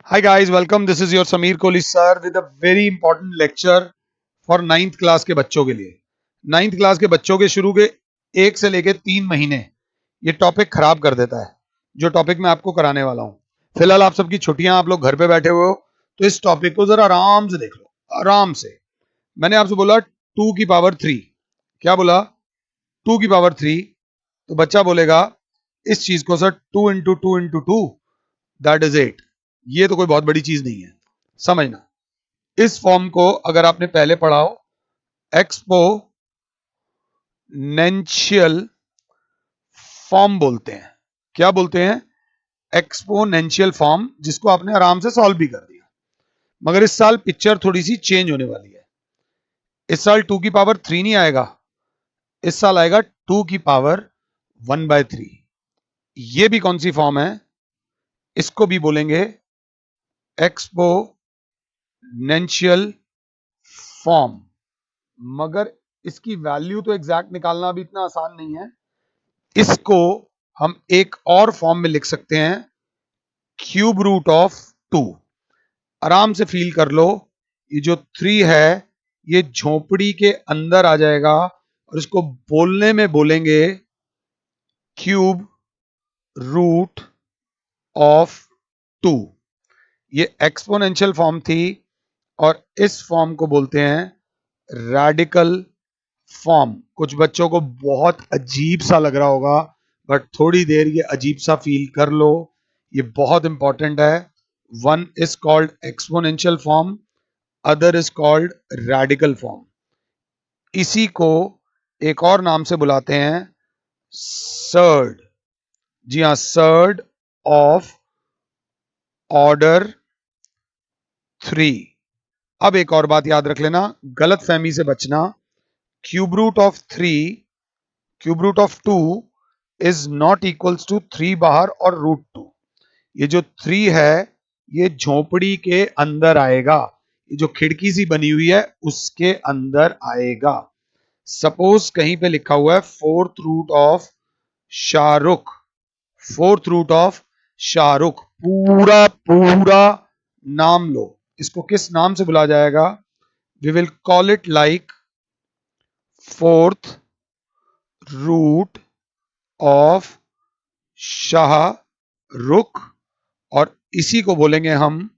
Hi guys, welcome. This is your Sameer Kohli sir with a very important lecture for 9th class के बच्चों के लिए। 9th class के बच्चों के शुरू के 1 से लेके 3 महीने ये टॉपिक खराब कर देता है, जो टॉपिक मैं आपको कराने वाला हूं। फिलहाल आप सबकी छुट्टियां, आप लोग घर पे बैठे हुए हो, तो इस टॉपिक को जरा आराम से देख लो, आराम से। मैंने आपसे बोला 2 की पावर 3, क्या बोला? 2 की पावर 3, तो बच्चा बोलेगा इस चीज को sir 2 into 2 into 2 that is 8। ये तो कोई बहुत बड़ी चीज नहीं है, समझना। इस फॉर्म को अगर आपने पहले पढ़ा हो, एक्सपोनेंशियल फॉर्म बोलते हैं। क्या बोलते हैं? एक्सपोनेंशियल फॉर्म, जिसको आपने आराम से सॉल्व भी कर दिया। मगर इस साल पिक्चर थोड़ी सी चेंज होने वाली है। इस साल 2 की पावर 3 नहीं आएगा, इस साल आएगा 2 की पावर 1/3। ये भी कौन सी फॉर्म है? इसको भी बोलेंगे एक्सपोनेंशियल फॉर्म। मगर इसकी वैल्यू तो एग्जैक्ट निकालना भी इतना आसान नहीं है। इसको हम एक और फॉर्म में लिख सकते हैं, क्यूब रूट ऑफ 2। आराम से फील कर लो, ये जो 3 है ये झोपड़ी के अंदर आ जाएगा और इसको बोलने में बोलेंगे क्यूब रूट ऑफ 2। ये एक्सपोनेंशियल फॉर्म थी और इस फॉर्म को बोलते हैं रेडिकल फॉर्म। कुछ बच्चों को बहुत अजीब सा लग रहा होगा, बट थोड़ी देर ये अजीब सा फील कर लो, ये बहुत इंपॉर्टेंट है। One is called exponential form, other is called radical form. इसी को एक और नाम से बुलाते हैं सर्ड। जी हाँ, सर्ड ऑफ ऑर्डर 3। अब एक और बात याद रख लेना, गलत फहमी से बचना। Cube root of 3, cube root of 2 is not equals to 3 बाहर और रूट 2। ये जो 3 है ये झोपड़ी के अंदर आएगा, ये जो खिड़की सी बनी हुई है उसके अंदर आएगा। सपोज कहीं पे लिखा हुआ है fourth root of Shahrukh, fourth root of Shahrukh, पूरा पूरा नाम लो। इसको किस नाम से बुलाया जाएगा? We will call it like fourth root of Shahrukh, और इसी को बोलेंगे हम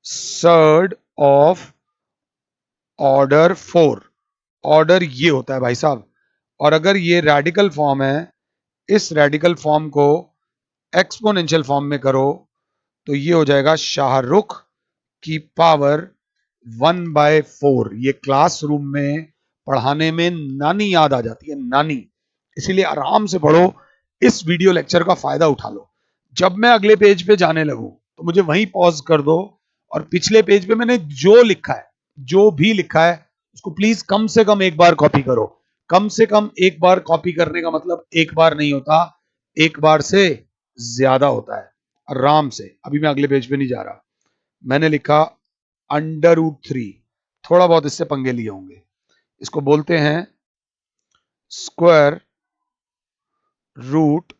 सर्ड ऑफ ऑर्डर 4। ऑर्डर ये होता है भाई साहब। और अगर ये रेडिकल फॉर्म है, इस रेडिकल फॉर्म को एक्सपोनेंशियल फॉर्म में करो तो ये हो जाएगा शाहरुख की पावर 1/4। ये क्लासरूम में पढ़ाने में नानी याद आ जाती है, नानी। इसीलिए आराम से पढ़ो, इस वीडियो लेक्चर का फायदा उठा लो। जब मैं अगले पेज पे जाने लगूं तो मुझे वहीं पॉज कर दो, और पिछले पेज पे मैंने जो लिखा है, जो भी लिखा है, उसको प्लीज कम से कम एक बार कॉपी करो। कम से कम एक बार कॉपी करने का मतलब एक बार नहीं होता, एक बार से ज्यादा होता है। आराम से, अभी मैं अगले पेज पे नहीं जा रहा। मैंने लिखा अंडर रूट 3, थोड़ा बहुत इससे पंगे लिए होंगे। इसको बोलते हैं square root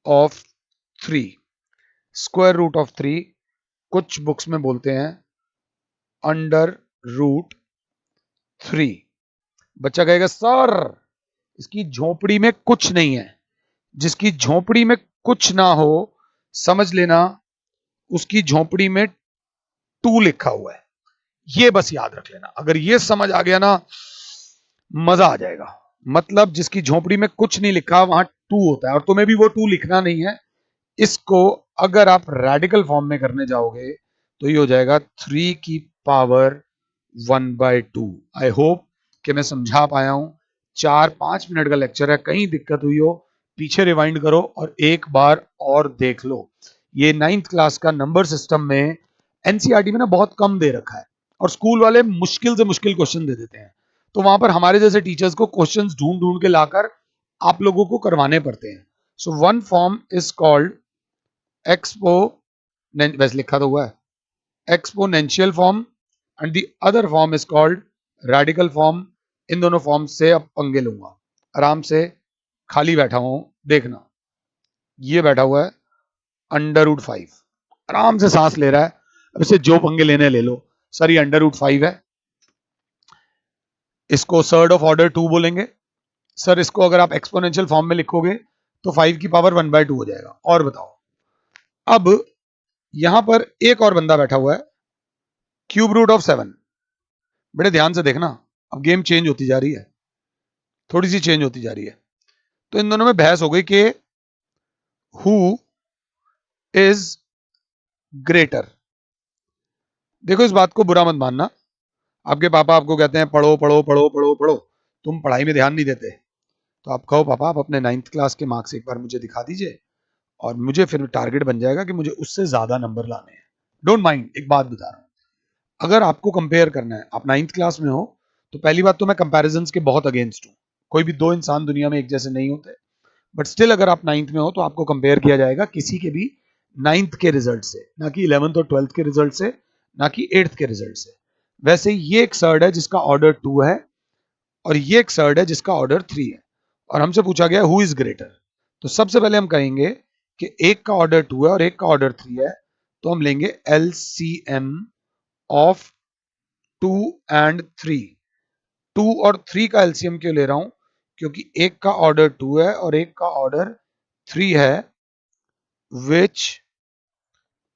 of 3। Square root of 3 कुछ बुक्स में बोलते हैं अंडर रूट 3। बच्चा कहेगा सर इसकी झोपड़ी में कुछ नहीं है। जिसकी झोपड़ी में कुछ ना हो, समझ लेना उसकी झोपड़ी में 2 लिखा हुआ है। ये बस याद रख लेना, अगर ये समझ आ गया ना मजा आ जाएगा। मतलब जिसकी झोपड़ी में कुछ नहीं लिखा वहां 2 होता है, और तुम्हें भी वो 2 लिखना नहीं है। इसको अगर आप रेडिकल फॉर्म में करने जाओगे तो ये हो जाएगा 3 की पावर 1/2। आई होप कि मैं समझा पाया हूं। 4-5 मिनट का लेक्चर है, कहीं दिक्कत हुई हो पीछे रिवाइंड करो और एक बार और देख लो। ये 9th क्लास का नंबर सिस्टम में एनसीईआरटी में ना बहुत कम दे रखा है, और स्कूल वाले मुश्किल से मुश्किल क्वेश्चन दे देते हैं। तो वहां पर हमारे जैसे टीचर्स को क्वेश्चंस ढूंढ ढूंढ के लाकर आप लोगों को करवाने पड़ते हैं। So one form is called expo, वैसे लिखा तो हुआ है exponential form, and the other form is called radical form. इन दोनों फॉर्म से अब पंगे लूंगा। आराम से खाली बैठा हूं, देखना। ये बैठा हुआ है अंडर रूट 5। आराम से सांस ले रहा है। अब इसे जो पंगे लेने ले लो। सर ये √5 है, इसको सर्ड ऑफ ऑर्डर 2 बोलेंगे। सर इसको अगर आप एक्सपोनेंशियल फॉर्म में लिखोगे तो 5 की पावर 1/2 हो जाएगा। और बताओ, अब यहां पर एक और बंदा बैठा हुआ है, क्यूब रूट ऑफ 7। बड़े ध्यान से देखना, अब गेम चेंज होती जा रही है, थोड़ी सी चेंज होती जा रही है। तो इन दोनों में बहस हो गई कि हु इज ग्रेटर। देखो इस बात को बुरा मत मानना, आपके पापा आपको कहते हैं पढ़ो पढ़ो पढ़ो पढ़ो पढ़ो, तुम पढ़ाई में ध्यान नहीं देते, तो आप कहो पापा आप अपने 9th क्लास के मार्क्स एक बार मुझे दिखा दीजिए, और मुझे फिर टारगेट बन जाएगा कि मुझे उससे ज्यादा नंबर लाने हैं। डोंट माइंड, एक बात बता रहा हूं, अगर आपको कंपेयर करना है, आप 9th क्लास में हो, तो पहली बात तो मैं कंपैरिजंस के बहुत अगेंस्ट हूं। कोई भी दो इंसान दुनिया में एक जैसे नहीं होते, बट स्टिल अगर आप 9th में हो तो आपको कंपेयर किया जाएगा किसी के भी 9th के रिजल्ट से, ना कि 11th और 12th के रिजल्ट से, ना कि 8th के रिजल्ट से। वैसे ये एक सर्ड है जिसका ऑर्डर 2 है, और ये एक सर्ड है जिसका ऑर्डर 3 है, और हमसे पूछा गया हु इज ग्रेटर। तो सबसे पहले हम कहेंगे कि एक का ऑर्डर 2 है और एक का ऑर्डर 3 है, तो हम लेंगे LCM ऑफ 2 एंड 3। 2 और 3 का एलसीएम क्यों ले रहा हूं, क्योंकि एक का ऑर्डर 2 है और एक का ऑर्डर 3 है, विच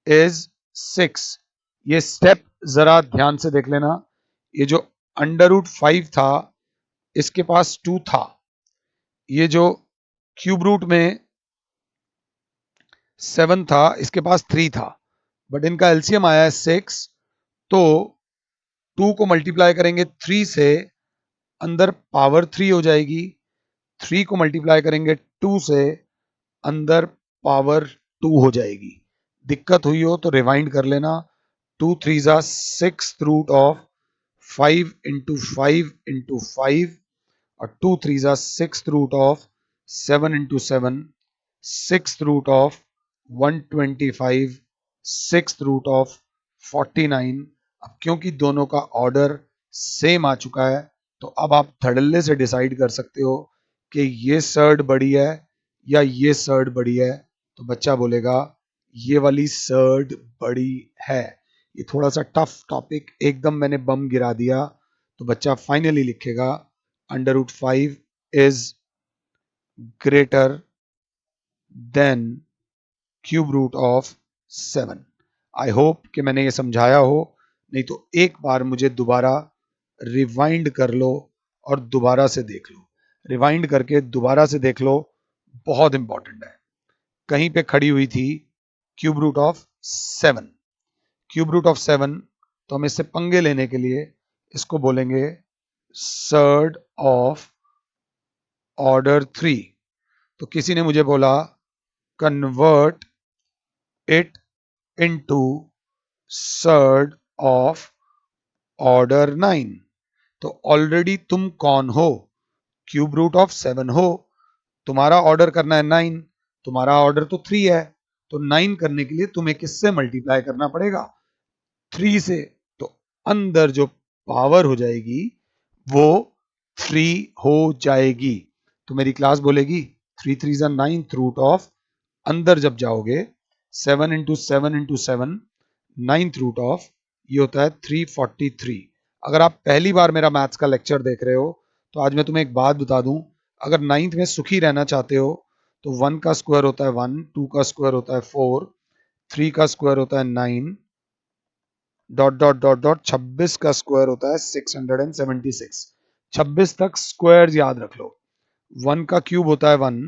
इज 6। ये स्टेप जरा ध्यान से देख लेना, ये जो √5 था इसके पास 2 था, ये जो क्यूब रूट में 7 था इसके पास 3 था, बट इनका एलसीएम आया है 6। तो 2 को मल्टीप्लाई करेंगे 3 से, अंदर पावर 3 हो जाएगी, 3 को मल्टीप्लाई करेंगे 2 से, अंदर पावर 2 हो जाएगी। दिक्कत हुई हो तो रिवाइंड कर लेना। 2 3 जा 6 रूट ऑफ 5 इंटू 5 इंटू 5, और 2 3 जा 6 root of 7 into 7, 6 root of 125, 6 root of 49। अब क्योंकि दोनों का ऑर्डर सेम आ चुका है, तो अब आप धड़ल्ले से डिसाइड कर सकते हो कि ये सर्ड बड़ी है या ये सर्ड बड़ी है। तो बच्चा बोलेगा ये वाली सर्ड बड़ी है। ये थोड़ा सा टफ टॉपिक, एकदम मैंने बम गिरा दिया, तो बच्चा फाइनली लिखेगा √5 is greater than cube root of 7। I hope कि मैंने ये समझाया हो, नहीं तो एक बार मुझे दोबारा रिवाइंड कर लो और दोबारा से देख लो। रिवाइंड करके दोबारा से देख लो, बहुत इंपॉर्टेंट है। कहीं पे खड़ी हुई थी cube root of 7, cube root of 7, तो हम इससे पंगे लेने के लिए इसको बोलेंगे सर्ड ऑफ ऑर्डर 3। तो किसी ने मुझे बोला convert it into surd of order 9। तो ऑलरेडी तुम कौन हो, क्यूब रूट ऑफ 7 हो, तुम्हारा ऑर्डर करना है 9, तुम्हारा ऑर्डर तो 3 है, तो 9 करने के लिए तुम्हें किससे मल्टीप्लाई करना पड़ेगा, 3 से। तो अंदर जो पावर हो जाएगी वो 3 हो जाएगी। तो मेरी क्लास बोलेगी 3 3 जा 9 रूट ऑफ, अंदर जब जाओगे 7 into 7 into 7, 9th root of, ये होता है 343। अगर आप पहली बार मेरा मैथ्स का लेक्चर देख रहे हो तो आज मैं तुम्हें एक बात बता दूं, अगर 9th में सुखी रहना चाहते हो तो 1 का स्क्वायर होता है 1, 2 का स्क्वायर होता है 4, 3 का स्क्वायर होता है 9, डॉट डॉट डॉट डॉट 26 का स्क्वायर होता है 676। 26 तक स्क्वायर याद रख लो। 1 का क्यूब होता है 1,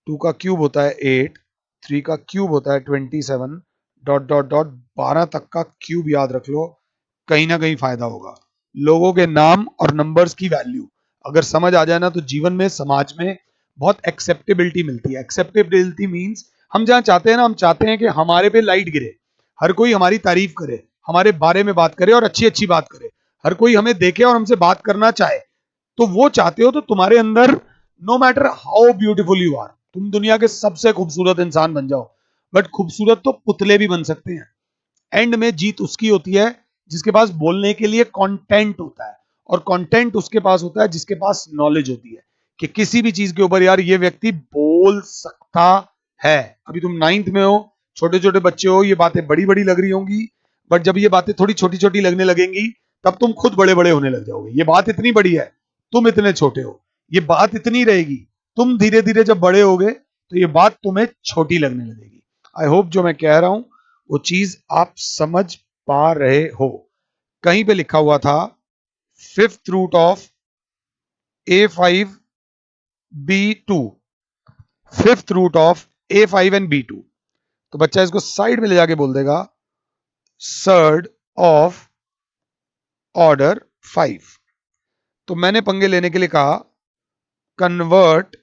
2 का क्यूब होता है 8, 3 का क्यूब होता है 27, डॉट डॉट डॉट 12 तक का क्यूब याद रख लो, कहीं ना कहीं फायदा होगा। लोगों के नाम और नंबर्स की वैल्यू अगर समझ आ जाए ना, तो जीवन में समाज में बहुत एक्सेप्टेबिलिटी मिलती है। एक्सेप्टेबिलिटी मींस हम जहां चाहते हैं ना, हम चाहते हैं कि हमारे पे लाइट गिरे, हर कोई हमारी तारीफ करे, हमारे बारे में बात करे और अच्छी अच्छी बात करे, हर कोई हमें देखे और हमसे बात करना चाहे। तो वो चाहते हो तो तुम्हारे अंदर no matter how beautiful you are, तुम दुनिया के सबसे खूबसूरत इंसान बन जाओ, बट खूबसूरत तो पुतले भी बन सकते हैं। एंड में जीत उसकी होती है जिसके पास बोलने के लिए कंटेंट होता है, और कंटेंट उसके पास होता है जिसके पास नॉलेज होती है कि किसी भी चीज के ऊपर यार ये व्यक्ति बोल सकता है। अभी तुम 9th में हो, छोटे छोटे बच्चे हो, ये बातें बड़ी बड़ी लग रही होंगी, बट जब ये बातें थोड़ी छोटी छोटी लगने लगेंगी तब तुम खुद बड़े बड़े होने लग जाओगे। ये बात इतनी बड़ी है, तुम इतने छोटे हो, ये बात इतनी रहेगी, तुम धीरे धीरे जब बड़े होगे तो ये बात तुम्हें छोटी लगने लगेगी। आई होप जो मैं कह रहा हूं वो चीज आप समझ पा रहे हो। कहीं पे लिखा हुआ था fifth root of A5B2, fifth root of A5 and B2। तो बच्चा इसको साइड में ले जाके बोल देगा सर्ड ऑफ ऑर्डर 5। तो मैंने पंगे लेने के लिए कहा convert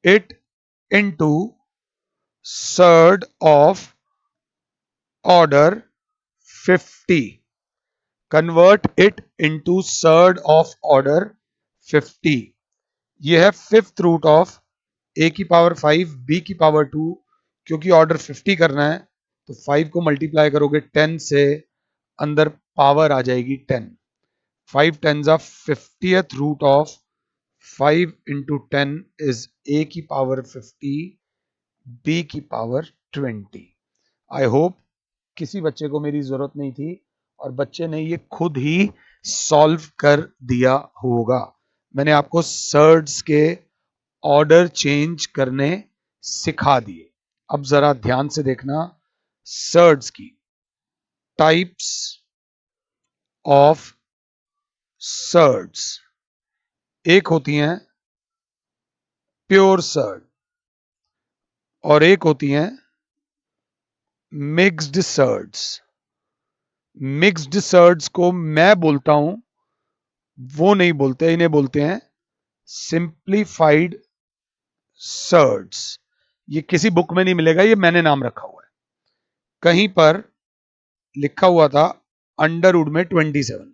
it into surd of order 50। Convert it into surd of order 50। यह है फिफ्थ रूट ऑफ A की पावर 5 B की पावर 2। क्योंकि ऑर्डर 50 करना है तो 5 को मल्टीप्लाई करोगे 10 से, अंदर पावर आ जाएगी 10। 5 10s are 50th root of 5 into 10 is A की पावर 50 B की पावर 20। आई होप किसी बच्चे को मेरी जरूरत नहीं थी और बच्चे ने ये खुद ही सॉल्व कर दिया होगा। मैंने आपको सर्ड्स के ऑर्डर चेंज करने सिखा दिए। अब जरा ध्यान से देखना सर्ड्स की टाइप्स ऑफ सर्ड्स। एक होती हैं प्योर सर्ड और एक होती हैं मिक्स्ड सर्ड्स। मिक्स्ड सर्ड्स को मैं बोलता हूं, वो नहीं बोलते, इन्हें बोलते हैं सिंप्लीफाइड सर्ड्स। ये किसी बुक में नहीं मिलेगा, ये मैंने नाम रखा हुआ है। कहीं पर लिखा हुआ था अंडरवुड में 27।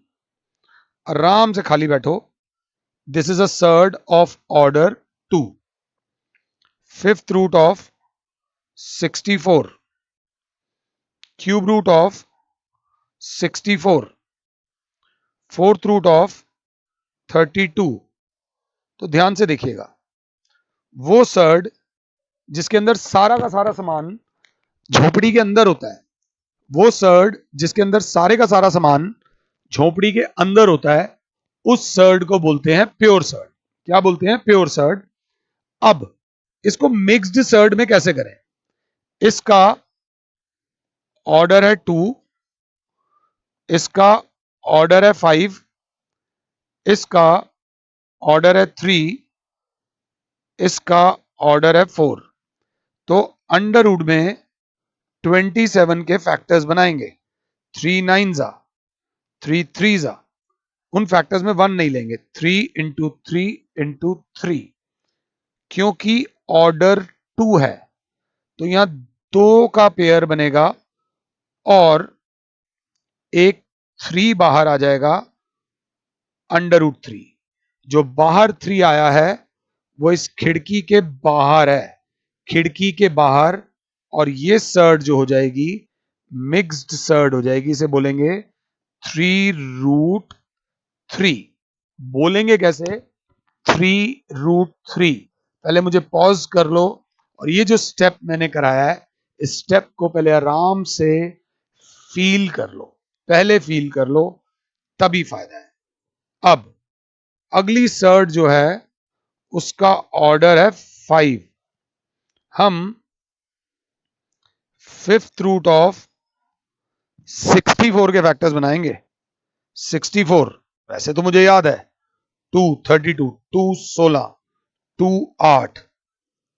आराम से खाली बैठो। This is a surd of order 2। Fifth root of 64, cube root of 64, fourth root of 32। तो ध्यान से देखिएगा, वो सर्ड जिसके अंदर सारा का सारा सामान झोपड़ी के अंदर होता है, वो सर्ड जिसके अंदर सारे का सारा सामान झोपड़ी के अंदर होता है, उस सर्ड को बोलते हैं प्योर सर्ड। क्या बोलते हैं? Pure surd. अब इसको मिक्स्ड सर्ड में कैसे करें? इसका ऑर्डर है 2, इसका ऑर्डर है 5, इसका ऑर्डर है 3, इसका ऑर्डर है 4। तो अंडरवुड में 27 के फैक्टर्स बनाएंगे। 3 9 जा, 3 3 जा, उन फैक्टर्स में 1 नहीं लेंगे। 3 इंटू 3 इंटू 3। क्योंकि ऑर्डर 2 है तो यहां 2 का पेयर बनेगा और एक 3 बाहर आ जाएगा अंडरवुड 3। जो बाहर 3 आया है वो इस खिड़की के बाहर है, खिड़की के बाहर। और ये सर्ड जो हो जाएगी मिक्स्ड सर्ड हो जाएगी। इसे बोलेंगे 3√3। बोलेंगे कैसे? 3√3। पहले मुझे पॉज कर लो और ये जो स्टेप मैंने कराया है, इस स्टेप को पहले आराम से फील कर लो। पहले फील कर लो, तभी फायदा है। अब अगली सर्ड जो है उसका ऑर्डर है 5। हम फिफ्थ रूट ऑफ 64 के फैक्टर्स बनाएंगे। 64 वैसे तो मुझे याद है, 2 32, 2 16, 2 8,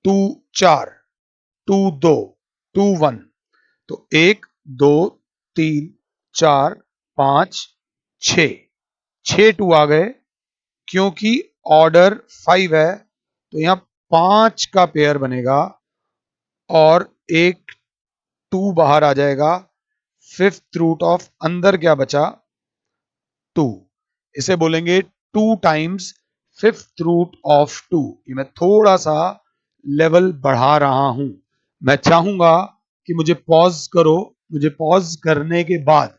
2 4, 2 2, 2 1। तो 1 2 3 4 5 6, 6 2 आ गए। क्योंकि ऑर्डर 5 है तो यहां 5 का पेयर बनेगा और एक 2 बाहर आ जाएगा। फिफ्थ रूट ऑफ अंदर क्या बचा? 2। इसे बोलेंगे 2 टाइम्स फिफ्थ रूट ऑफ 2। ये मैं थोड़ा सा लेवल बढ़ा रहा हूं। मैं चाहूंगा कि मुझे पॉज करो, मुझे पॉज करने के बाद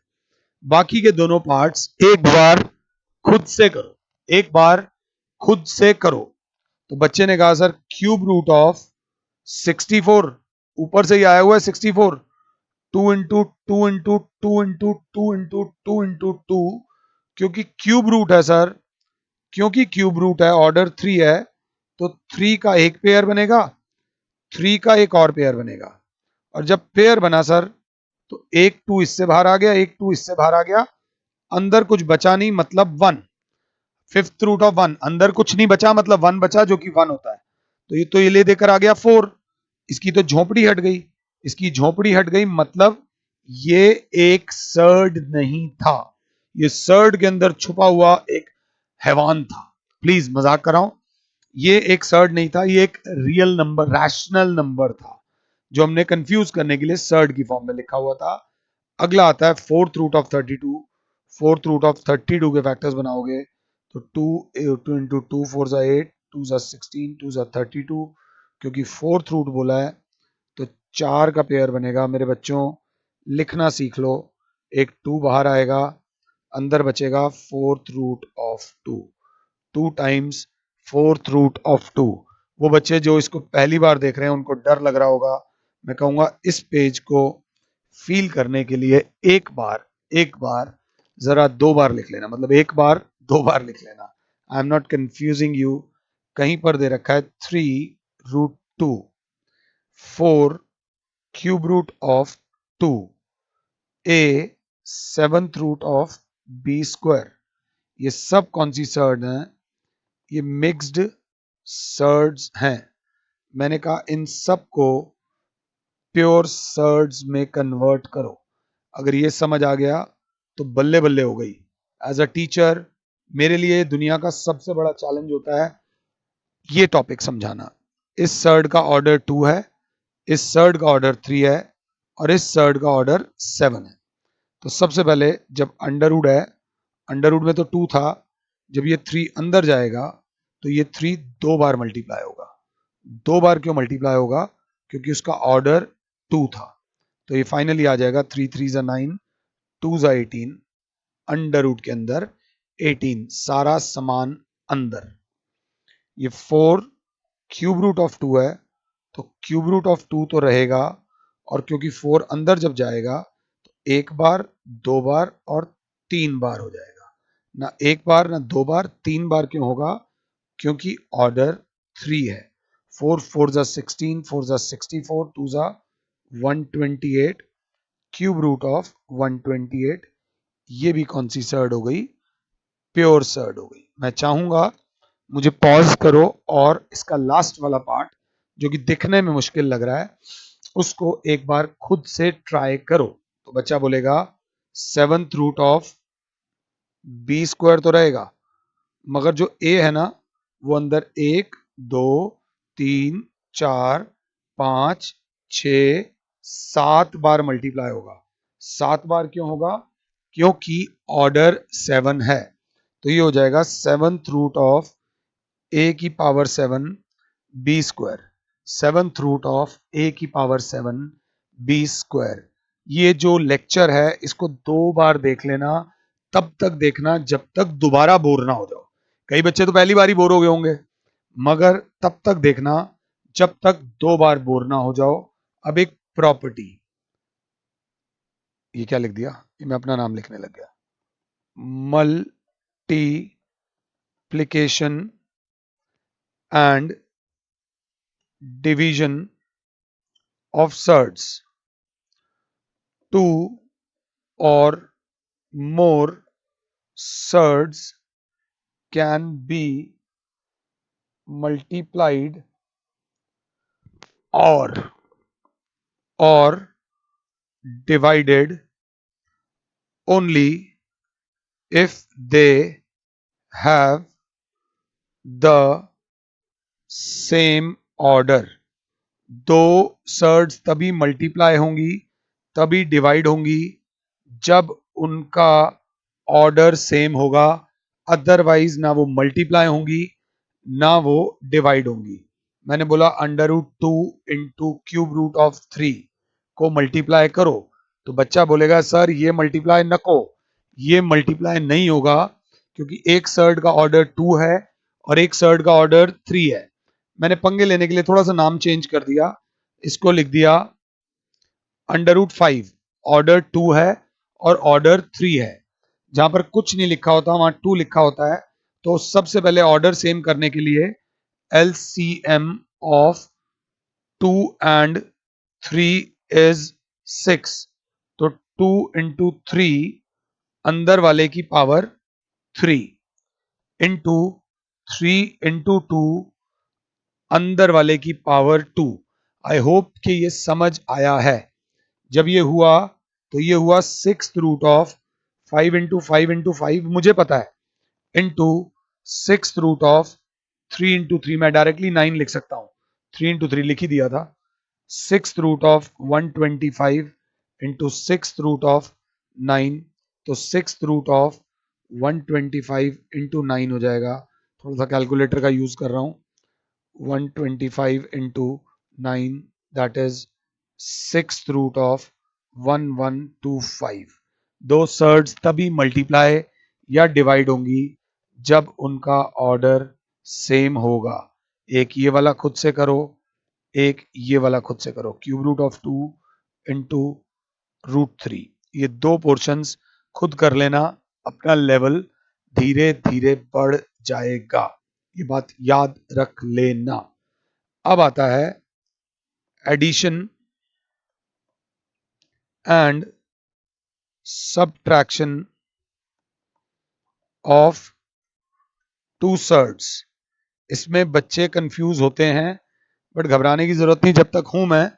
बाकी के दोनों पार्ट्स एक बार खुद से करो, एक बार खुद से करो। तो बच्चे ने कहा सर क्यूब रूट ऑफ 64 ऊपर से ही आया हुआ है 64, 2 into 2 into 2 into 2 into 2 into 2, क्योंकि क्यूब रूट है सर, क्योंकि क्यूब रूट है, ऑर्डर 3 है, तो 3 का एक पेयर बनेगा, 3 का एक और पेयर बनेगा, और जब पेयर बना सर तो एक 2 इससे बाहर आ गया, एक 2 इससे बाहर आ गया, अंदर कुछ बचा नहीं मतलब 1, फिफ्थ रूट ऑफ 1, अंदर कुछ नहीं बचा मतलब 1 बचा जो कि 1 होता है, तो ये ले देकर आ गया 4, इसकी तो झोपड़ी हट गई, इसकी झोपड़ी हट गई मतलब ये एक सर्ड नहीं था, ये सर्ड के अंदर छुपा हुआ एक हैवान था। प्लीज मजाक कर रहा हूं, ये एक सर्ड नहीं था, ये एक रियल नंबर, रैशनल नंबर था, जो हमने कंफ्यूज करने के लिए सर्ड की फॉर्म में लिखा हुआ था। अगला आता है fourth root of 32, fourth root of 32 के फैक्टर्स बनाओगे तो 2 इंटू 2 4 जा 8, 2 जा 16, 2 जा 32, क्योंकि फोर्थ रूट बोला है तो 4 का पेयर बनेगा। मेरे बच्चों लिखना सीख लो, एक 2 बाहर आएगा, अंदर बचेगा fourth root of 2, 2 times fourth root of 2। वो बच्चे जो इसको पहली बार देख रहे हैं उनको डर लग रहा होगा, मैं कहूंगा इस पेज को फील करने के लिए एक बार जरा 2 बार लिख लेना, मतलब एक बार 2 बार लिख लेना। I am not confusing you, कहीं पर दे रखा है 3 root 2, 4 cube root of 2, a seventh root of b square. ये सब कौन सी सर्ड हैं? ये मिक्स्ड सर्ड्स हैं। मैंने कहा इन सब को प्योर सर्ड्स में कन्वर्ट करो। अगर ये समझ आ गया तो बल्ले बल्ले हो गई। एज अ टीचर मेरे लिए दुनिया का सबसे बड़ा चैलेंज होता है ये टॉपिक समझाना। इस सर्ड का ऑर्डर 2 है, इस सर्ड का ऑर्डर 3 है, और इस सर्ड का ऑर्डर 7 है। तो सबसे पहले जब अंडरवुड है, अंडरवुड में तो 2 था, जब ये 3 अंदर जाएगा तो ये 3 2 बार मल्टीप्लाई होगा। 2 बार क्यों मल्टीप्लाई होगा? क्योंकि उसका ऑर्डर 2 था। तो ये फाइनली आ जाएगा 3 3 जा 9, 2 जा 18, अंडरवुड के अंदर 18 सारा समान अंदर। ये 4 क्यूब रूट ऑफ 2 है, तो क्यूब रूट ऑफ 2 तो रहेगा, और क्योंकि 4 अंदर जब जाएगा तो एक बार, 2 बार और 3 बार हो जाएगा। ना एक बार ना 2 बार, 3 बार क्यों होगा? क्योंकि ऑर्डर 3 है। 4 4 जा 16, 4 जा 64, 2 जा 128, क्यूब रूट ऑफ 128। ये भी कौन सी सर्ड हो गई? प्योर सर्ड हो गई। मैं चाहूंगा मुझे पॉज करो और इसका लास्ट वाला पार्ट जो कि दिखने में मुश्किल लग रहा है उसको एक बार खुद से ट्राई करो। तो बच्चा बोलेगा seventh root of b square तो रहेगा, मगर जो ए है ना वो अंदर 1 2 3 4 5 6 7 बार मल्टीप्लाई होगा। 7 बार क्यों होगा? क्योंकि ऑर्डर 7 है। तो ये हो जाएगा सेवंथ रूट ऑफ ए की power 7 b square, seventh root of a की पावर 7 बी स्क्वायर। ये जो लेक्चर है इसको 2 बार देख लेना, तब तक देखना जब तक दोबारा बोर ना हो जाओ। कई बच्चे तो पहली बार ही बोर हो गए होंगे, मगर तब तक देखना जब तक 2 बार बोर ना हो जाओ। अब एक प्रॉपर्टी, ये क्या लिख दिया? ये मैं अपना नाम लिखने लग गया। Multiplication and division of surds, 2 or more surds can be multiplied or divided only if they have the same order। दो सर्ड्स तभी मल्टीप्लाई होंगी, तभी डिवाइड होंगी जब उनका ऑर्डर सेम होगा, अदरवाइज ना वो मल्टीप्लाई होंगी ना वो डिवाइड होंगी। मैंने बोला under root 2 into cube root of 3 को मल्टीप्लाई करो, तो बच्चा बोलेगा सर ये मल्टीप्लाई नको, ये मल्टीप्लाई नहीं होगा क्योंकि एक सर्ड का ऑर्डर 2 है और एक सर्ड का ऑर्डर 3 है। मैंने पंगे लेने के लिए थोड़ा सा नाम चेंज कर दिया, इसको लिख दिया √5, ऑर्डर 2 है और ऑर्डर 3 है। जहां पर कुछ नहीं लिखा होता वहां 2 लिखा होता है, तो सबसे पहले ऑर्डर सेम करने के लिए LCM ऑफ 2 एंड 3 इज 6, तो 2 इंटू 3 अंदर वाले की पावर 3 इंटू 3 इंटू 2 अंदर वाले की पावर 2। आई होप कि ये समझ आया है। जब ये हुआ तो ये हुआ 6th root of 5 into 5 into 5 मुझे पता है into 6th root of 3 into 3, मैं डायरेक्टली 9 लिख सकता हूं, 3 इंटू 3 लिख ही दिया था। 6th root of 125 into 6th root of 9, तो 6th रूट ऑफ 125 इंटू 9 हो जाएगा। थोड़ा सा कैलकुलेटर का यूज कर रहा हूं। 125 into 9, that is 6th root of 1125। दो सर्ड्स तभी मल्टीप्लाई या डिवाइड होंगी जब उनका ऑर्डर सेम होगा। एक ये वाला खुद से करो, एक ये वाला खुद से करो। क्यूब रूट ऑफ 2 इंटू √3, ये दो पोर्शंस खुद कर लेना, अपना लेवल धीरे धीरे बढ़ जाएगा, ये बात याद रख लेना। अब आता है addition and subtraction of two surds. इसमें बच्चे कंफ्यूज होते हैं, बट घबराने की जरूरत नहीं, जब तक हूं मैं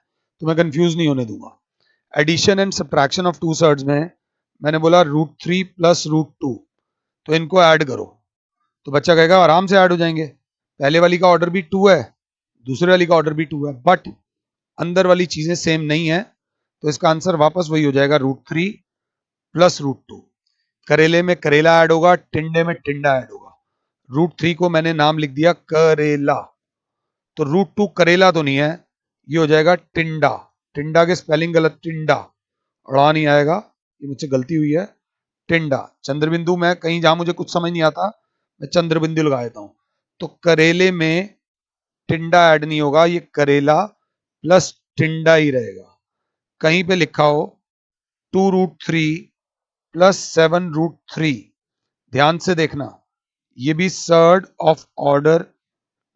तो मैं कंफ्यूज नहीं होने दूंगा। Addition and subtraction of two surds में मैंने बोला √3 प्लस √2, तो इनको ऐड करो, तो बच्चा कहेगा आराम से ऐड हो जाएंगे। पहले वाली का ऑर्डर भी 2 है, दूसरे वाली का ऑर्डर भी 2 है, बट अंदर वाली चीजें सेम नहीं है, तो इसका आंसर वापस वही हो जाएगा √3 प्लस √2। करेले में करेला ऐड होगा, टिंडे में टिंडा ऐड होगा। √3 को मैंने नाम लिख दिया करेला, तो √2 करेला तो नहीं है, ये हो जाएगा टिंडा। टिंडा के स्पेलिंग गलत, टिंडा अड़ा नहीं आएगा, ये मुझसे गलती हुई है। टिंडा चंद्रबिंदु, में कहीं जहां मुझे कुछ समझ नहीं आता मैं चंद्रबिंदु लगा देता हूं, तो करेले में टिंडा ऐड नहीं होगा, ये करेला प्लस टिंडा ही रहेगा। कहीं पे लिखा हो 2√3 प्लस 7√3, ध्यान से देखना, ये भी सर्ड ऑफ ऑर्डर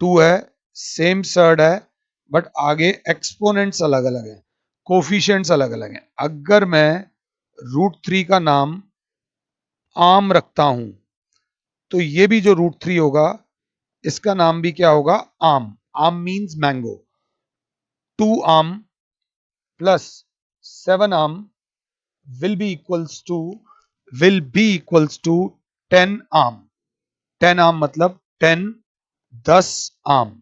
2 है, सेम सर्ड है, बट आगे एक्सपोनेंट्स अलग अलग हैं, कोफिशिएंट्स अलग अलग हैं। अगर मैं √3 का नाम आम रखता हूं, तो ये भी जो √3 होगा इसका नाम भी क्या होगा, आम। आम मीन्स मैंगो। 2 आम प्लस 7 आम will be equals to 10 आम। 10 आम मतलब 10 आम।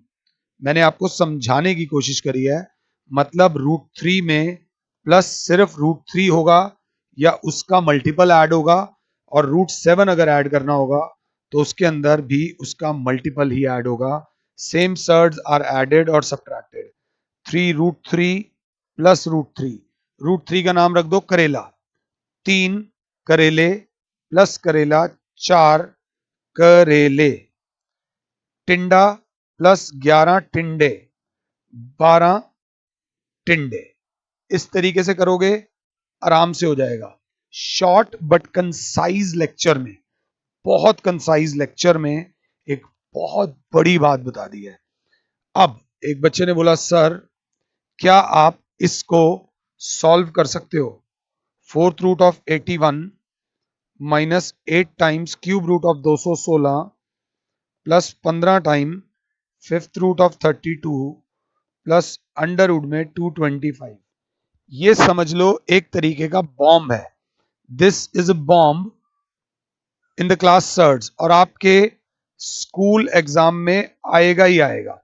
मैंने आपको समझाने की कोशिश करी है, मतलब √3 में प्लस सिर्फ √3 होगा या उसका मल्टीपल ऐड होगा, और √7 अगर ऐड करना होगा तो उसके अंदर भी उसका मल्टीपल ही ऐड होगा। सेम सर्ड्स आर एडेड और सब्ट्रैक्टेड। 3√3 प्लस √3, √3 का नाम रख दो करेला, 3 करेले प्लस करेला 4 करेले। टिंडा प्लस 11 टिंडे 12 टिंडे। इस तरीके से करोगे आराम से हो जाएगा। शॉर्ट बट कंसाइज लेक्चर में, बहुत कंसाइज लेक्चर में एक बहुत बड़ी बात बता दी है। अब एक बच्चे ने बोला सर क्या आप इसको सॉल्व कर सकते हो? 4th root of 81 minus 8 times cube root of 216 plus 15 time 5th root of 32 plus under root में 225। ये समझ लो एक तरीके का बॉम्ब है। This is a bomb in the class surds, और आपके स्कूल एग्जाम में आएगा ही आएगा।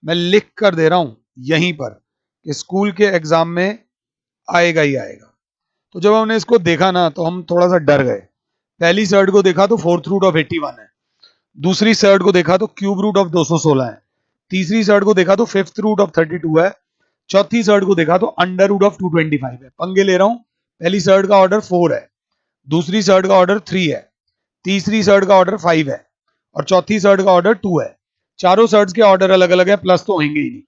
मैं लिख कर दे रहा हूं यहीं पर कि स्कूल के एग्जाम में आएगा ही आएगा। तो जब हमने इसको देखा ना तो हम थोड़ा सा डर गए। पहली सर्ट को देखा तो 4th रूट ऑफ 81 है, दूसरी सर्ट को देखा तो क्यूब रूट ऑफ 216 है, तीसरी सर्ट को देखा तो 5th रूट ऑफ 32 है, चौथी सर्ट को देखा तो अंडर रूट ऑफ 225 है। पंगे ले रहा हूं, पहली सर्ट का ऑर्डर 4 है, दूसरी सर्ट का ऑर्डर 3 है, तीसरी सर्ट का ऑर्डर 5 है, और चौथी सर्ट का ऑर्डर 2 है। चारों सर्ट्स के ऑर्डर अलग अलग है, प्लस तो होंगे ही नहीं।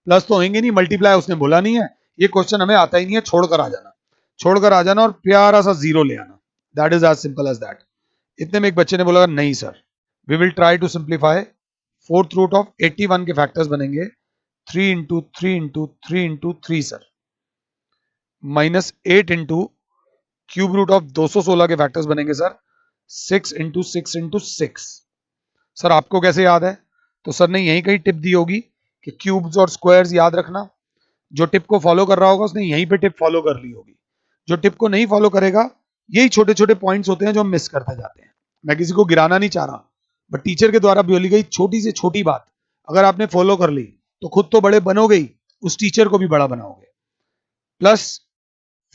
प्लस तो होंगे नहीं, मल्टीप्लाई उसने बोला नहीं है, ये क्वेश्चन हमें आता ही नहीं है, छोड़कर आ जाना, छोड़कर आ जाना और प्यारा सा जीरो ले आना, that is as simple as that. इतने में एक बच्चे ने बोला नहीं sir, we will try to simplify, fourth root of 81 के फैक्टर्स बनेंगे 3 into 3 into 3 into 3 sir, minus 8 into cube root of 216 के फैक्टर्स बनेंगे सर 6 इंटू 6 इंटू 6। सर आपको कैसे याद है? तो सर ने यही कहीं टिप दी होगी कि क्यूब्स और स्क्वायर्स याद रखना, जो टिप को फॉलो कर रहा होगा उसने यहीं पे टिप फॉलो कर ली होगी, जो टिप को नहीं फॉलो करेगा यही छोटे छोटे पॉइंट्स होते हैं जो हम मिस करते जाते हैं। मैं किसी को गिराना नहीं चाह रहा, बट टीचर के द्वारा बोली गई छोटी से छोटी बात अगर आपने फॉलो कर ली तो खुद तो बड़े बनोगे ही, उस टीचर को भी बड़ा बनाओगे। Plus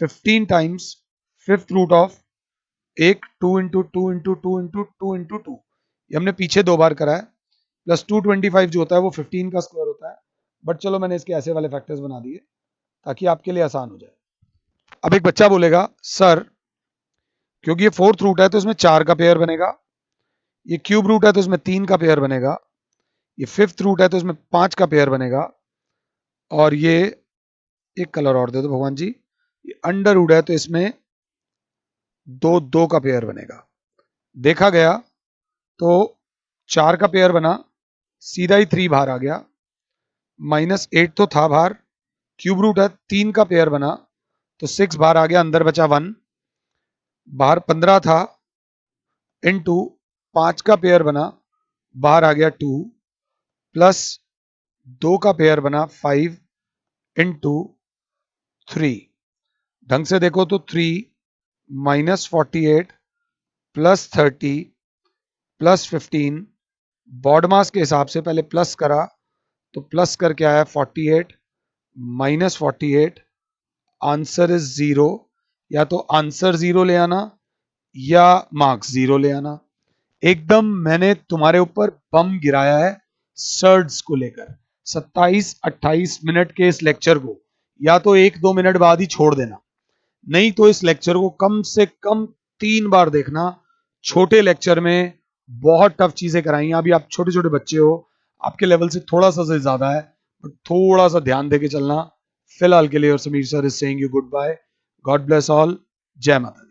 15 times fifth root of एक 2 इंटू 2 इंटू 2 इंटू 2 इंटू 2, ये हमने पीछे 2 बार करा है। प्लस 225 जो होता है वो 15 का स्क्वायर होता है, बट चलो मैंने इसके ऐसे वाले फैक्टर्स बना दिए ताकि आपके लिए आसान हो जाए। अब एक बच्चा बोलेगा सर क्योंकि ये फोर्थ रूट है तो इसमें 4 का पेयर बनेगा, ये क्यूब रूट है तो इसमें 3 का पेयर बनेगा, ये फिफ्थ रूट है तो इसमें 5 का पेयर बनेगा, और ये एक कलर और दे दो भगवान जी, ये अंडर रूट है तो इसमें 2 का पेयर बनेगा। देखा गया तो 4 का पेयर बना, सीधा ही 3 बाहर आ गया, माइनस 8 तो था बाहर, क्यूब रूट है 3 का पेयर बना तो 6 बाहर आ गया, अंदर बचा 1, बाहर 15 था, इनटू 5 का पेयर बना, बाहर आ गया 2, प्लस 2 का पेयर बना 5 इंटू 3। ढंग से देखो तो 3 माइनस 48 प्लस 30 प्लस 15, बॉड मास के हिसाब से पहले प्लस करा तो प्लस करके आया 48 माइनस 48, आंसर इज 0। या तो आंसर 0 ले आना या मार्क्स 0 ले आना। एकदम मैंने तुम्हारे ऊपर बम गिराया है सर्ड्स को लेकर। 27-28 मिनट के इस लेक्चर को या तो 1-2 मिनट बाद ही छोड़ देना, नहीं तो इस लेक्चर को कम से कम 3 बार देखना। छोटे लेक्चर में बहुत टफ चीजें कराई, अभी आप छोटे छोटे बच्चे हो, आपके लेवल से थोड़ा सा से ज्यादा है, बट थोड़ा सा ध्यान देके चलना। फिलहाल के लिए और Sameer sir is saying you good bye, God bless all, जय माता दी।